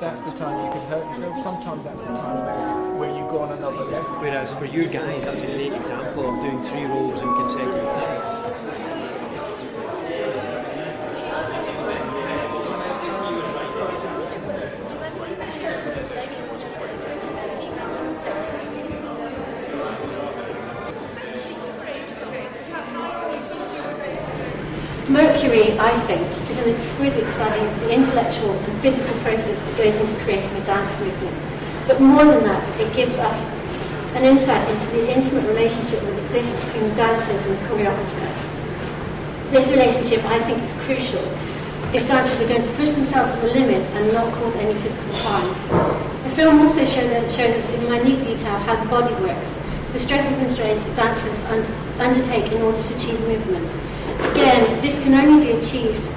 That's the time you can hurt yourself. Sometimes that's the time where you go on another level. Whereas for you guys, that's a great example of doing 3 roles in consecutive time. Mercury, I think, is an exquisite study of the intellectual and physical process that goes into creating a dance movement. But more than that, it gives us an insight into the intimate relationship that exists between the dancers and the choreographer. This relationship, I think, is crucial if dancers are going to push themselves to the limit and not cause any physical harm. The film also shows us in minute detail how the body works, the stresses and strains that dancers undertake in order to achieve movements. Again, this can only be achieved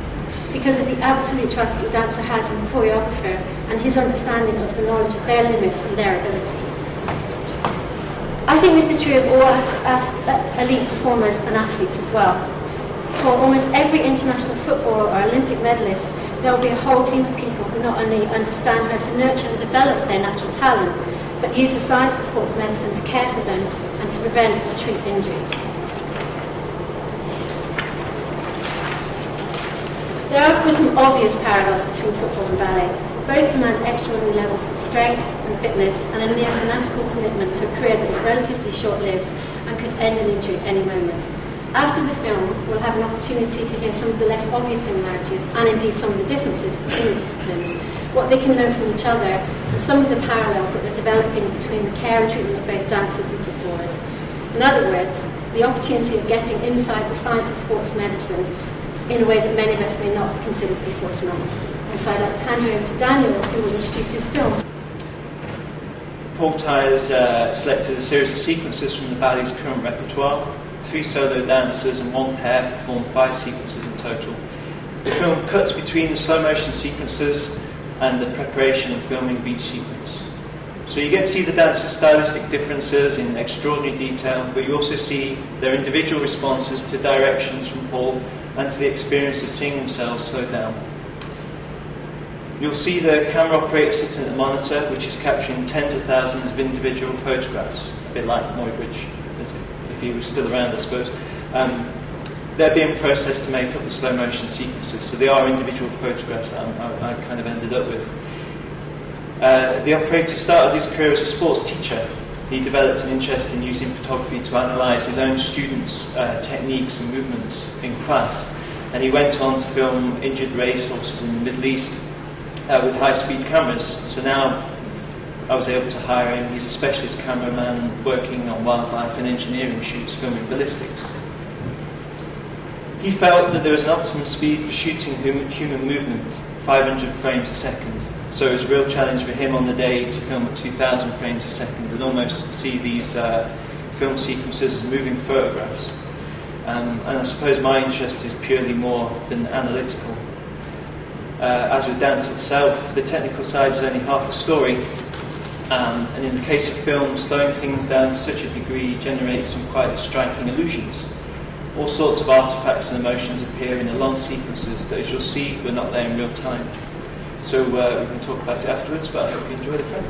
because of the absolute trust that the dancer has in the choreographer and his understanding of the knowledge of their limits and their ability. I think this is true of all elite performers and athletes as well. For almost every international footballer or Olympic medalist, there will be a whole team of people who not only understand how to nurture and develop their natural talent, but use the science of sports medicine to care for them and to prevent or treat injuries. There are, of course, some obvious parallels between football and ballet. Both demand extraordinary levels of strength and fitness and a near fanatical commitment to a career that is relatively short-lived and could end in injury at any moment. After the film, we'll have an opportunity to hear some of the less obvious similarities and indeed some of the differences between the disciplines, what they can learn from each other, and some of the parallels that are developing between the care and treatment of both dancers and footballers. In other words, the opportunity of getting inside the science of sports medicine in a way that many of us may not have considered before tonight. And so I'd like to hand you over to Daniel, who will introduce his film. Paul Tyers selected a series of sequences from the ballet's current repertoire. 3 solo dancers and 1 pair perform 5 sequences in total. The film cuts between the slow motion sequences and the preparation and filming of each sequence. So you get to see the dancers' stylistic differences in extraordinary detail, but you also see their individual responses to directions from Paul and to the experience of seeing themselves slow down. You'll see the camera operator sitting at the monitor, which is capturing tens of thousands of individual photographs, a bit like Muybridge, if he was still around, I suppose. They're being processed to make up the slow motion sequences, so they are individual photographs that I kind of ended up with. The operator started his career as a sports teacher. He developed an interest in using photography to analyse his own students' techniques and movements in class. And he went on to film injured racehorses in the Middle East with high-speed cameras. So now I was able to hire him. He's a specialist cameraman working on wildlife and engineering shoots filming ballistics. He felt that there was an optimum speed for shooting human movement, 500 frames a second. So it was a real challenge for him on the day to film at 2,000 frames a second and almost see these film sequences as moving photographs. And I suppose my interest is purely more than analytical. As with dance itself, the technical side is only half the story. And in the case of film, slowing things down to such a degree generates some quite striking illusions. All sorts of artifacts and emotions appear in the long sequences that, as you'll see, were not there in real time. So we can talk about it afterwards, but I hope you enjoy the film.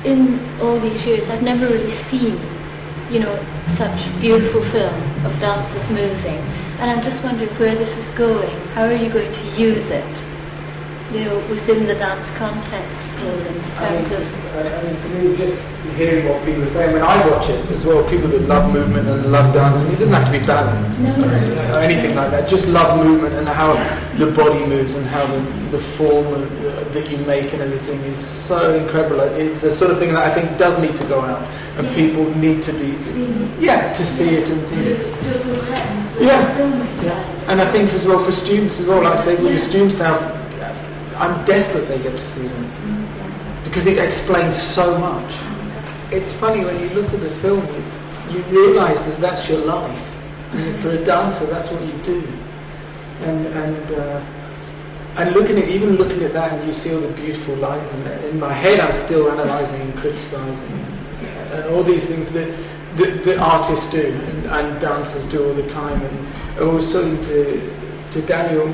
in all these years, I've never really seen, you know, such beautiful film of dancers moving. And I'm just wondering where this is going. How are you going to use it, you know, within the dance context, Paul, in terms of... I mean, to me, just hearing what people are saying, when I watch it as well, people that love movement and love dancing, it doesn't have to be ballet or anything like that, just love movement and how the body moves and how the form that you make and everything is so incredible. It's the sort of thing that I think does need to go out, and people need to be, to see it. And I think as well for students as well, like I say, with the students now, I'm desperate they get to see them because it explains so much. It's funny when you look at the film, you realise that that's your life. I mean, for a dancer, that's what you do. And looking at that, and you see all the beautiful lines, and in my head, I'm still analysing and criticising, and all these things that artists do and dancers do all the time. And I was talking to Daniel, and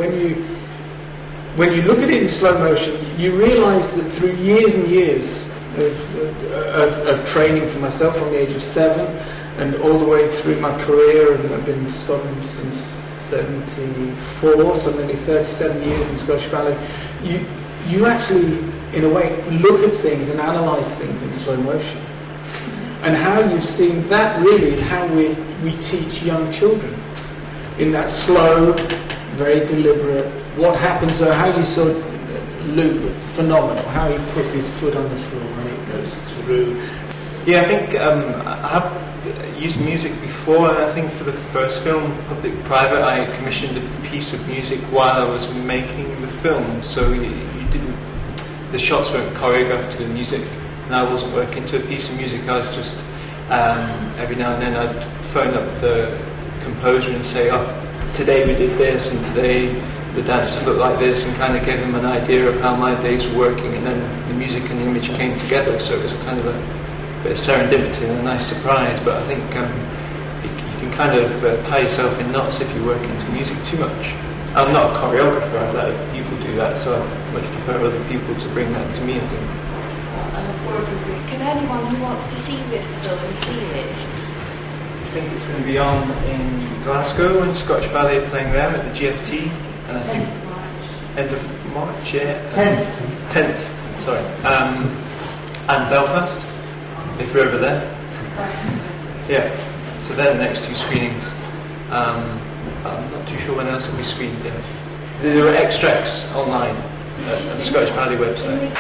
when you look at it in slow motion, you realise that through years and years of training for myself from the age of 7 and all the way through my career, and I've been in Scotland since 74, so nearly 37 years in Scottish ballet, you actually, in a way, look at things and analyse things in slow motion. And how you've seen that really is how we teach young children, in that slow, very deliberate, what happens, or how you sort of loop, phenomenal, how he puts his foot on the floor and it goes through. Yeah, I think I have used music before, and I think for the first film, Public Private, I commissioned a piece of music while I was making the film, so the shots weren't choreographed to the music, and I wasn't working to a piece of music. I was just, every now and then I'd phone up the composer and say, today we did this, and today the dancers look like this, and kind of give him an idea of how my days were working, and then the music and the image came together, so it was a kind of a bit of serendipity and a nice surprise. But I think you can kind of tie yourself in knots if you work into music too much. I'm not a choreographer, I let other people do that, so I much prefer other people to bring that to me, I think. Can anyone who wants to see this film see it? I think it's going to be on in Glasgow, and Scottish Ballet are playing there at the GFT, and I think end of March, 10th, sorry, and Belfast, if you're over there. Yeah, so they're the next 2 screenings. I'm not too sure when else it'll be screened yet. There are extracts online at the Scottish Ballet website.